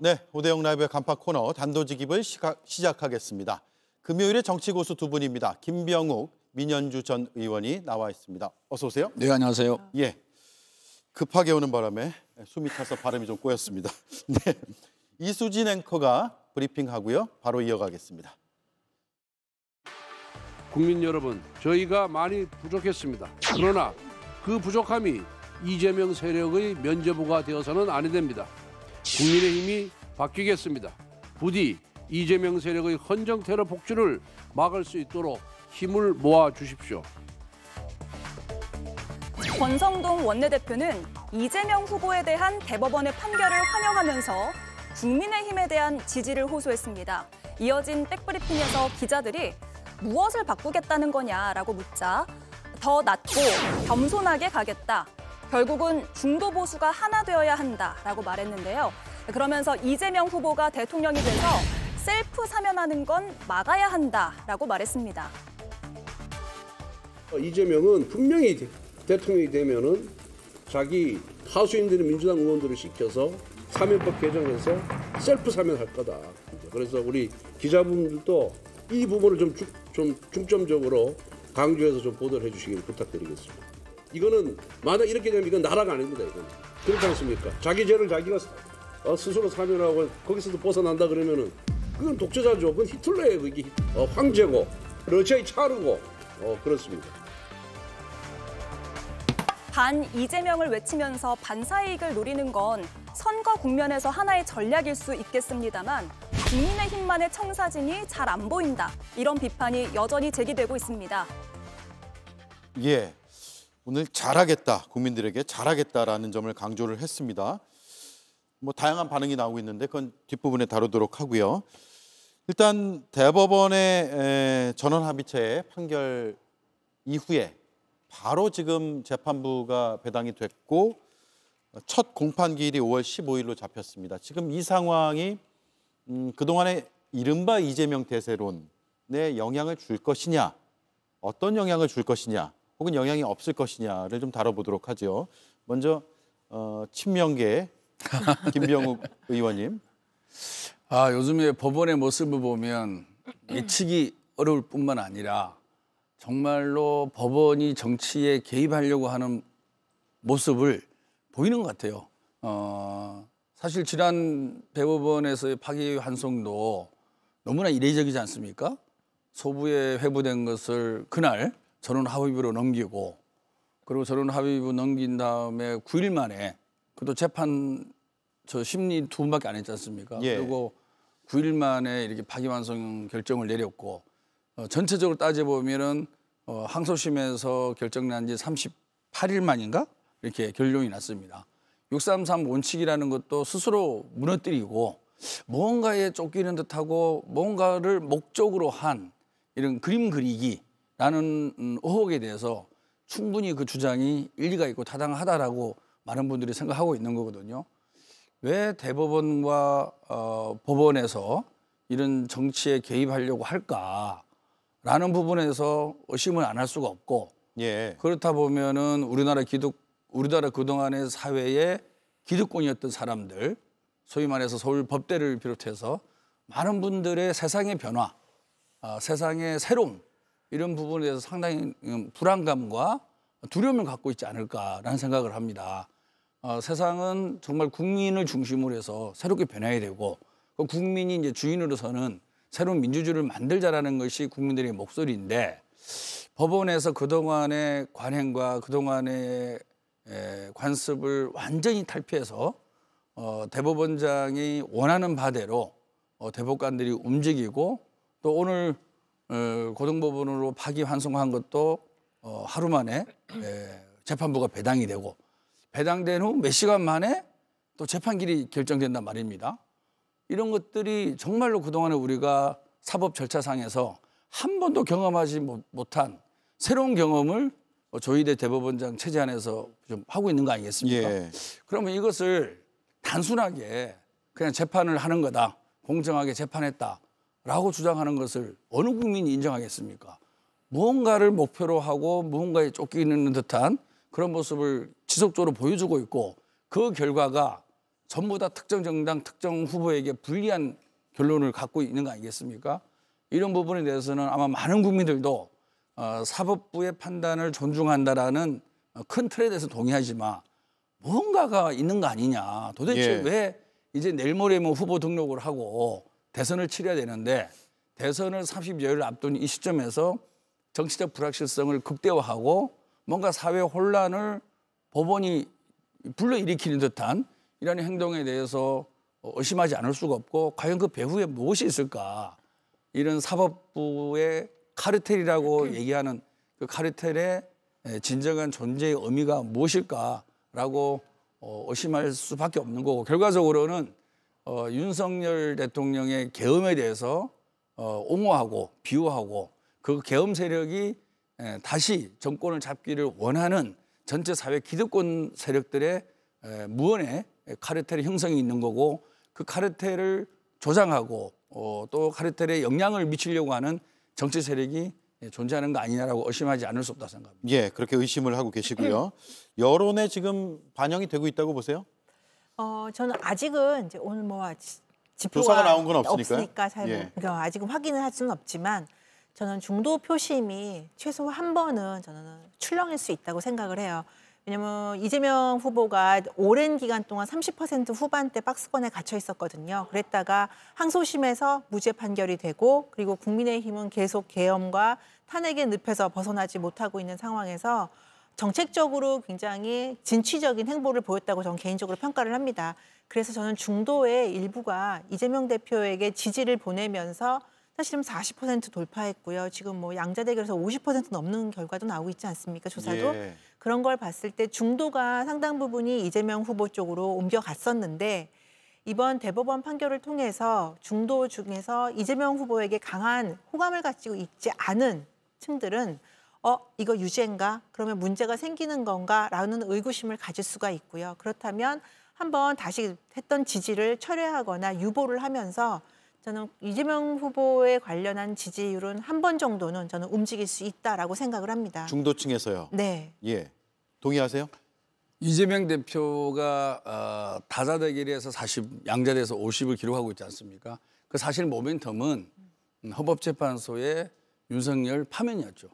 네, 오대영 라이브의 간판 코너 단도직입을 시작하겠습니다. 금요일에 정치고수 두 분입니다. 김병욱, 민현주 전 의원이 나와 있습니다. 어서 오세요. 네, 안녕하세요. 예, 급하게 오는 바람에 숨이 차서 발음이 좀 꼬였습니다. 네, 이수진 앵커가 브리핑하고요. 바로 이어가겠습니다. 국민 여러분, 저희가 많이 부족했습니다. 그러나 그 부족함이 이재명 세력의 면죄부가 되어서는 안 됩니다. 국민의힘이 바뀌겠습니다. 부디 이재명 세력의 헌정 테러 복주를 막을 수 있도록 힘을 모아 주십시오. 권성동 원내대표는 이재명 후보에 대한 대법원의 판결을 환영하면서 국민의힘에 대한 지지를 호소했습니다. 이어진 백브리핑에서 기자들이 무엇을 바꾸겠다는 거냐라고 묻자 더 낫고 겸손하게 가겠다. 결국은 중도 보수가 하나 되어야 한다라고 말했는데요. 그러면서 이재명 후보가 대통령이 돼서 셀프 사면하는 건 막아야 한다라고 말했습니다. 이재명은 분명히 대통령이 되면은 자기 하수인들이 민주당 의원들을 시켜서 사면법 개정해서 셀프 사면할 거다. 그래서 우리 기자분들도 이 부분을 좀 중점적으로 강조해서 좀 보도를 해주시길 부탁드리겠습니다. 이거는 만약 이렇게 되면 이건 나라가 아닙니다. 이건 그렇지 않습니까? 자기 죄를 자기가 스스로 사면하고 거기서도 벗어난다 그러면은 그건 독재자죠. 그건 히틀러예요. 그게 황제고 러시아의 차르고 그렇습니다. 반 이재명을 외치면서 반사이익을 노리는 건 선거 국면에서 하나의 전략일 수 있겠습니다만 국민의힘만의 청사진이 잘 안 보인다. 이런 비판이 여전히 제기되고 있습니다. 예, 오늘 잘하겠다, 국민들에게 잘하겠다라는 점을 강조를 했습니다. 뭐 다양한 반응이 나오고 있는데 그건 뒷부분에 다루도록 하고요. 일단 대법원의 전원합의체 판결 이후에 바로 지금 재판부가 배당이 됐고 첫 공판 기일이 5월 15일로 잡혔습니다. 지금 이 상황이 그동안의 이른바 이재명 대세론에 영향을 줄 것이냐, 어떤 영향을 줄 것이냐, 혹은 영향이 없을 것이냐를 좀 다뤄보도록 하죠. 먼저 친명계 김병욱 의원님. 요즘에 법원의 모습을 보면 예측이 어려울 뿐만 아니라 정말로 법원이 정치에 개입하려고 하는 모습을 보이는 것 같아요. 사실 지난 대법원에서의 파기환송도 너무나 이례적이지 않습니까? 소부에 회부된 것을 그날 전원합의부로 넘기고 그리고 전원합의부 넘긴 다음에 9일 만에 그것도 재판 심리 2분밖에 안 했지 않습니까? 예. 그리고 9일 만에 이렇게 파기환송 결정을 내렸고 전체적으로 따져보면은 항소심에서 결정난 지 38일 만인가? 이렇게 결론이 났습니다. 633 원칙이라는 것도 스스로 무너뜨리고 뭔가에 쫓기는 듯하고 뭔가를 목적으로 한 이런 그림 그리기라는 의혹에 대해서 충분히 그 주장이 일리가 있고 타당하다라고 많은 분들이 생각하고 있는 거거든요. 왜 대법원과 법원에서 이런 정치에 개입하려고 할까라는 부분에서 의심을 안 할 수가 없고 예. 그렇다 보면은 우리나라 그동안의 사회의 기득권이었던 사람들, 소위 말해서 서울 법대를 비롯해서 많은 분들의 세상의 변화, 세상의 새로움 이런 부분에 대해서 상당히 불안감과 두려움을 갖고 있지 않을까라는 생각을 합니다. 세상은 정말 국민을 중심으로 해서 새롭게 변해야 되고 그 국민이 이제 주인으로서는 새로운 민주주의를 만들자라는 것이 국민들의 목소리인데 법원에서 그동안의 관행과 그동안의 관습을 완전히 탈피해서 대법원장이 원하는 바대로 대법관들이 움직이고 또 오늘 고등법원으로 파기환송한 것도 하루 만에 재판부가 배당이 되고 배당된 후 몇 시간 만에 또 재판길이 결정된단 말입니다. 이런 것들이 정말로 그동안에 우리가 사법 절차상에서 한 번도 경험하지 못한 새로운 경험을 조희대 대법원장 체제 안에서 좀 하고 있는 거 아니겠습니까? 예. 그러면 이것을 단순하게 그냥 재판을 하는 거다, 공정하게 재판했다라고 주장하는 것을 어느 국민이 인정하겠습니까? 무언가를 목표로 하고 무언가에 쫓기는 듯한 그런 모습을 지속적으로 보여주고 있고 그 결과가 전부 다 특정 정당, 특정 후보에게 불리한 결론을 갖고 있는 거 아니겠습니까? 이런 부분에 대해서는 아마 많은 국민들도 사법부의 판단을 존중한다라는 큰 틀에 대해서 동의하지만 뭔가가 있는 거 아니냐. 도대체 예. 왜 이제 내일 모레면 후보 등록을 하고 대선을 치러야 되는데 대선을 30여일 앞둔 이 시점에서 정치적 불확실성을 극대화하고 뭔가 사회 혼란을 법원이 불러일으키는 듯한 이런 행동에 대해서 의심하지 않을 수가 없고 과연 그 배후에 무엇이 있을까? 이런 사법부의 카르텔이라고 얘기하는 그 카르텔의 진정한 존재의 의미가 무엇일까라고 의심할 수밖에 없는 거고 결과적으로는 윤석열 대통령의 계엄에 대해서 옹호하고 비호하고 그 계엄 세력이 다시 정권을 잡기를 원하는 전체 사회 기득권 세력들의 무언의 카르텔의 형성이 있는 거고 그 카르텔을 조장하고 또 카르텔에 영향을 미치려고 하는 정치 세력이 존재하는 거 아니냐라고 의심하지 않을 수 없다 생각합니다. 예, 그렇게 의심을 하고 계시고요. 여론에 지금 반영이 되고 있다고 보세요? 저는 아직은 이제 오늘 뭐 지표가 조사가 나온 건 없으니까요? 없으니까 잘 예. 그러니까 아직은 확인을 할 수는 없지만 저는 중도 표심이 최소 한 번은 저는 출렁일 수 있다고 생각을 해요. 왜냐하면 이재명 후보가 오랜 기간 동안 30% 후반대 박스권에 갇혀 있었거든요. 그랬다가 항소심에서 무죄 판결이 되고 그리고 국민의힘은 계속 계엄과 탄핵의 늪에서 벗어나지 못하고 있는 상황에서 정책적으로 굉장히 진취적인 행보를 보였다고 저는 개인적으로 평가를 합니다. 그래서 저는 중도의 일부가 이재명 대표에게 지지를 보내면서 사실은 40% 돌파했고요. 지금 뭐 양자 대결에서 50% 넘는 결과도 나오고 있지 않습니까? 조사도. 예. 그런 걸 봤을 때 중도가 상당 부분이 이재명 후보 쪽으로 옮겨갔었는데 이번 대법원 판결을 통해서 중도 중에서 이재명 후보에게 강한 호감을 가지고 있지 않은 층들은 이거 유죄인가? 그러면 문제가 생기는 건가?라는 의구심을 가질 수가 있고요. 그렇다면 한번 다시 했던 지지를 철회하거나 유보를 하면서 저는 이재명 후보에 관련한 지지율은 한 번 정도는 저는 움직일 수 있다라고 생각을 합니다. 중도층에서요. 네. 예, 동의하세요? 이재명 대표가 다자대결에서 40, 양자대에서 50을 기록하고 있지 않습니까? 그 사실 모멘텀은 헌법재판소의 윤석열 파면이었죠.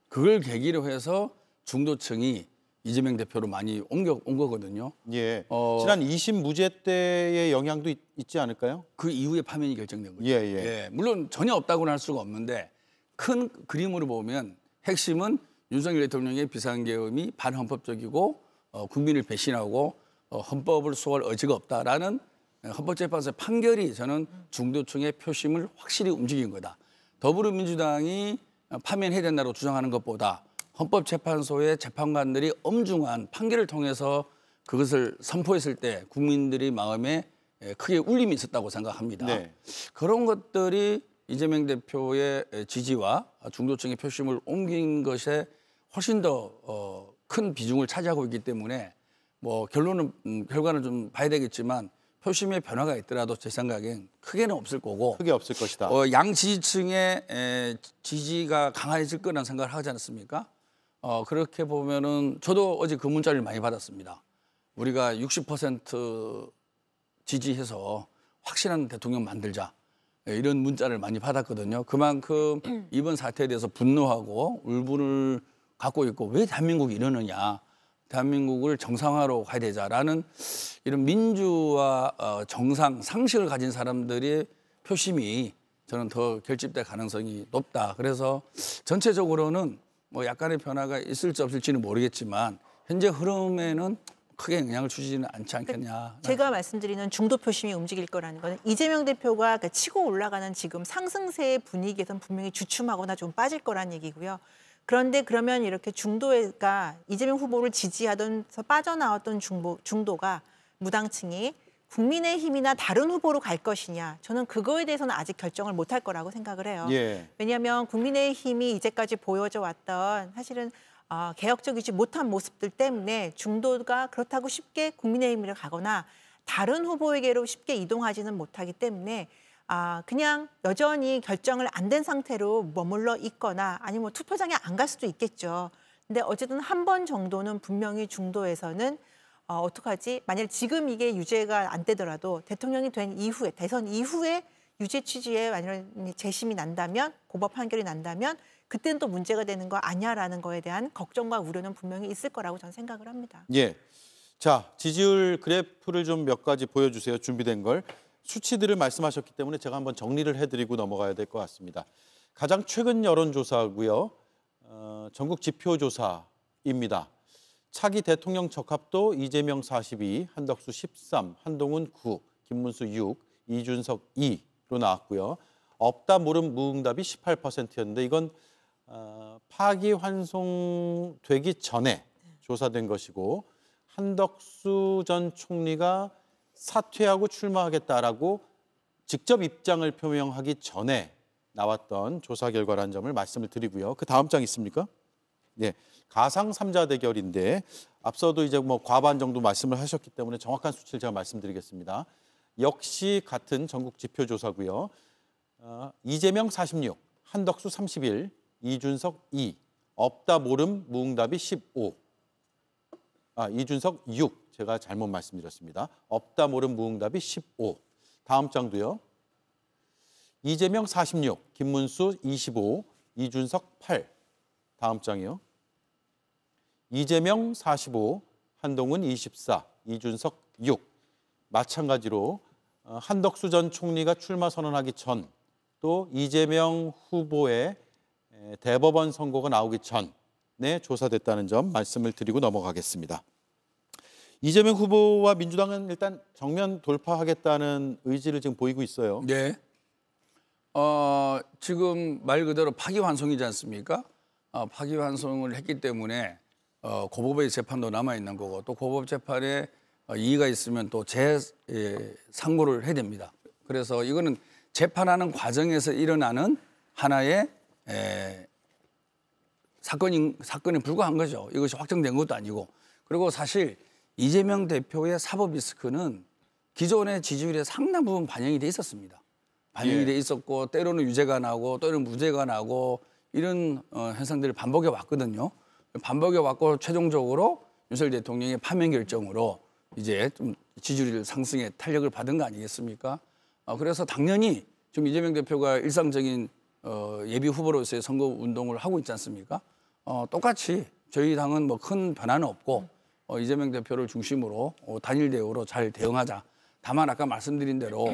그걸 계기로 해서 중도층이 이재명 대표로 많이 온 거거든요. 예. 지난 2심 무죄 때의 영향도 있지 않을까요? 그 이후에 파면이 결정된 거죠. 예. 물론 전혀 없다고는 할 수가 없는데 큰 그림으로 보면 핵심은 윤석열 대통령의 비상계엄이 반헌법적이고 국민을 배신하고 헌법을 수호할 의지가 없다라는 헌법재판소의 판결이 저는 중도층의 표심을 확실히 움직인 거다. 더불어민주당이 파면해야 된다고 주장하는 것보다 헌법재판소의 재판관들이 엄중한 판결을 통해서 그것을 선포했을 때 국민들의 마음에 크게 울림이 있었다고 생각합니다. 네. 그런 것들이 이재명 대표의 지지와 중도층의 표심을 옮긴 것에 훨씬 더 큰 비중을 차지하고 있기 때문에 뭐 결과는 좀 봐야 되겠지만 표심의 변화가 있더라도 제 생각엔 크게는 없을 거고 크게 없을 것이다. 양 지지층의 지지가 강해질 거라는 생각을 하지 않습니까? 그렇게 보면은 저도 어제 그 문자를 많이 받았습니다. 우리가 60% 지지해서 확실한 대통령 만들자. 이런 문자를 많이 받았거든요. 그만큼 이번 사태에 대해서 분노하고 울분을 갖고 있고 왜 대한민국이 이러느냐. 대한민국을 정상화로 가야 되자라는 이런 민주와 정상, 상식을 가진 사람들의 표심이 저는 더 결집될 가능성이 높다. 그래서 전체적으로는 뭐 약간의 변화가 있을지 없을지는 모르겠지만 현재 흐름에는 크게 영향을 주지는 않지 않겠냐. 제가 말씀드리는 중도 표심이 움직일 거라는 거는 이재명 대표가 치고 올라가는 지금 상승세의 분위기에선 분명히 주춤하거나 좀 빠질 거란 얘기고요. 그런데 그러면 이렇게 중도가 이재명 후보를 지지하던 빠져나왔던 중도가 무당층이 국민의힘이나 다른 후보로 갈 것이냐. 저는 그거에 대해서는 아직 결정을 못할 거라고 생각을 해요. 예. 왜냐하면 국민의힘이 이제까지 보여져 왔던 사실은 개혁적이지 못한 모습들 때문에 중도가 그렇다고 쉽게 국민의힘으로 가거나 다른 후보에게로 쉽게 이동하지는 못하기 때문에 그냥 여전히 결정을 안 된 상태로 머물러 있거나 아니면 뭐 투표장에 안 갈 수도 있겠죠. 근데 어쨌든 한 번 정도는 분명히 중도에서는 어떡하지? 만약 지금 이게 유죄가 안 되더라도 대통령이 된 이후에 대선 이후에 유죄 취지에 만약 재심이 난다면 고법 판결이 난다면 그때는 또 문제가 되는 거 아니야라는 거에 대한 걱정과 우려는 분명히 있을 거라고 저는 생각을 합니다. 예. 자, 지지율 그래프를 좀 몇 가지 보여주세요. 준비된 걸. 수치들을 말씀하셨기 때문에 제가 한번 정리를 해드리고 넘어가야 될 것 같습니다. 가장 최근 여론조사고요. 전국 지표조사입니다. 차기 대통령 적합도 이재명 42, 한덕수 13, 한동훈 9, 김문수 6, 이준석 2로 나왔고요. 없다 모름 무응답이 18%였는데 이건 파기환송되기 전에 조사된 것이고 한덕수 전 총리가 사퇴하고 출마하겠다라고 직접 입장을 표명하기 전에 나왔던 조사 결과라는 점을 말씀을 드리고요. 그 다음 장 있습니까? 네, 가상 3자 대결인데 앞서도 이제 뭐 과반 정도 말씀을 하셨기 때문에 정확한 수치를 제가 말씀드리겠습니다. 역시 같은 전국 지표조사고요. 이재명 46, 한덕수 31, 이준석 2, 없다 모름 무응답이 15. 이준석 6, 제가 잘못 말씀드렸습니다. 없다 모름 무응답이 15. 다음 장도요. 이재명 46, 김문수 25, 이준석 8. 다음 장이요. 이재명 45, 한동훈 24, 이준석 6. 마찬가지로 한덕수 전 총리가 출마 선언하기 전 또 이재명 후보의 대법원 선고가 나오기 전에 조사됐다는 점 말씀을 드리고 넘어가겠습니다. 이재명 후보와 민주당은 일단 정면 돌파하겠다는 의지를 지금 보이고 있어요. 네. 지금 말 그대로 파기환송이지 않습니까? 파기환송을 했기 때문에 고법의 재판도 남아 있는 거고 또 고법 재판에 이의가 있으면 또 재상고를 해야 됩니다. 그래서 이거는 재판하는 과정에서 일어나는 하나의 사건에 불과한 거죠. 이것이 확정된 것도 아니고. 그리고 사실 이재명 대표의 사법 리스크는 기존의 지지율에 상당 부분 반영이 돼 있었습니다. 반영이 돼 있었고 때로는 유죄가 나고 때로는 무죄가 나고 이런 현상들을 반복해 왔거든요. 반복해 왔고 최종적으로 윤석열 대통령의 파면 결정으로 이제 좀 지지율 상승에 탄력을 받은 거 아니겠습니까? 그래서 당연히 지금 이재명 대표가 일상적인 예비 후보로서의 선거 운동을 하고 있지 않습니까? 똑같이 저희 당은 뭐 큰 변화는 없고 이재명 대표를 중심으로 단일 대우로 잘 대응하자. 다만 아까 말씀드린 대로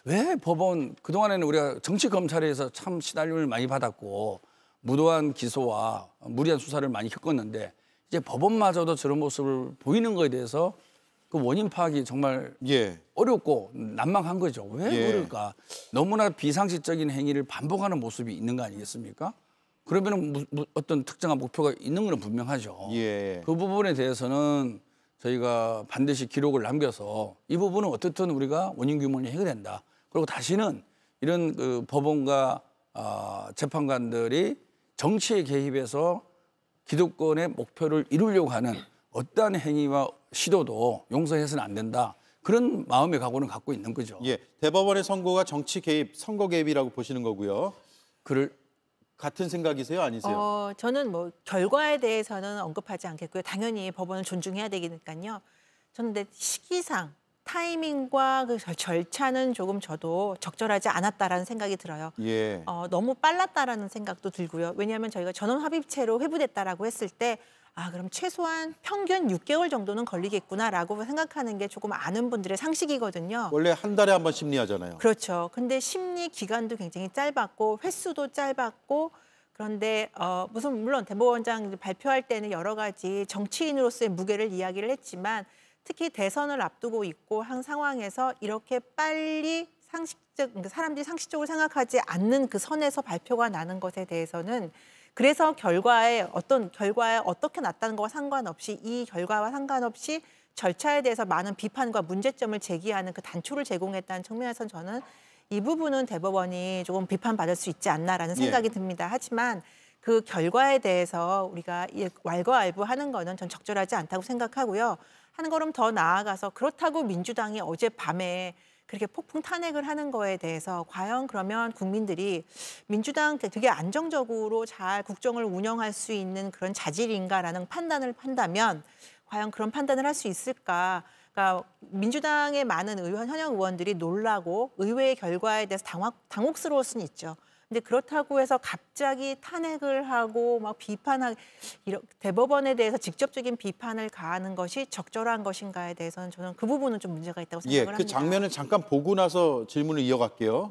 왜 법원 그동안에는 우리가 정치 검찰에서 참 시달림을 많이 받았고 무도한 기소와 무리한 수사를 많이 겪었는데 이제 법원마저도 저런 모습을 보이는 거에 대해서 그 원인 파악이 정말 어렵고 난망한 거죠. 왜 그럴까? 너무나 비상식적인 행위를 반복하는 모습이 있는 거 아니겠습니까? 그러면 어떤 특정한 목표가 있는 건 분명하죠. 그 부분에 대해서는 저희가 반드시 기록을 남겨서 이 부분은 어떻든 우리가 원인 규명을 해야 된다. 그리고 다시는 이런 그 법원과 재판관들이 정치에 개입해서 기득권의 목표를 이루려고 하는 어떠한 행위와 시도도 용서해서는 안 된다. 그런 마음의 각오는 갖고 있는 거죠. 대법원의 선고가 정치 개입, 선거 개입이라고 보시는 거고요. 같은 생각이세요, 아니세요? 저는 뭐 결과에 대해서는 언급하지 않겠고요. 당연히 법원을 존중해야 되니까요. 저는 근데 시기상 타이밍과 그 절차는 조금 저도 적절하지 않았다라는 생각이 들어요. 너무 빨랐다라는 생각도 들고요. 왜냐하면 저희가 전원 합의체로 회부됐다라고 했을 때 그럼 최소한 평균 6개월 정도는 걸리겠구나라고 생각하는 게 조금 아는 분들의 상식이거든요. 원래 한 달에 한 번 심리하잖아요. 그렇죠. 근데 심리 기간도 굉장히 짧았고 횟수도 짧았고 그런데 물론 대법원장 발표할 때는 여러 가지 정치인으로서의 무게를 이야기를 했지만 특히 대선을 앞두고 있고 한 상황에서 이렇게 빨리 사람들이 상식적으로 생각하지 않는 그 선에서 발표가 나는 것에 대해서는 그래서 결과에 어떻게 났다는 것과 상관없이 이 결과와 상관없이 절차에 대해서 많은 비판과 문제점을 제기하는 그 단초를 제공했다는 측면에서 저는 이 부분은 대법원이 조금 비판받을 수 있지 않나라는 생각이 듭니다. 하지만 그 결과에 대해서 우리가 왈가왈부하는 거는 전 적절하지 않다고 생각하고요. 한 걸음 더 나아가서 그렇다고 민주당이 어젯밤에 그렇게 폭풍 탄핵을 하는 거에 대해서 과연 그러면 국민들이 민주당 되게 안정적으로 잘 국정을 운영할 수 있는 그런 자질인가라는 판단을 한다면 과연 그런 판단을 할 수 있을까? 그러니까 민주당의 많은 현역 의원들이 놀라고 의회의 결과에 대해서 당혹스러울 수는 있죠. 근데 그렇다고 해서 갑자기 탄핵을 하고 막 비판하고 대법원에 대해서 직접적인 비판을 가하는 것이 적절한 것인가에 대해서는 저는 그 부분은 좀 문제가 있다고 생각을 합니다. 그 장면을 잠깐 보고 나서 질문을 이어갈게요.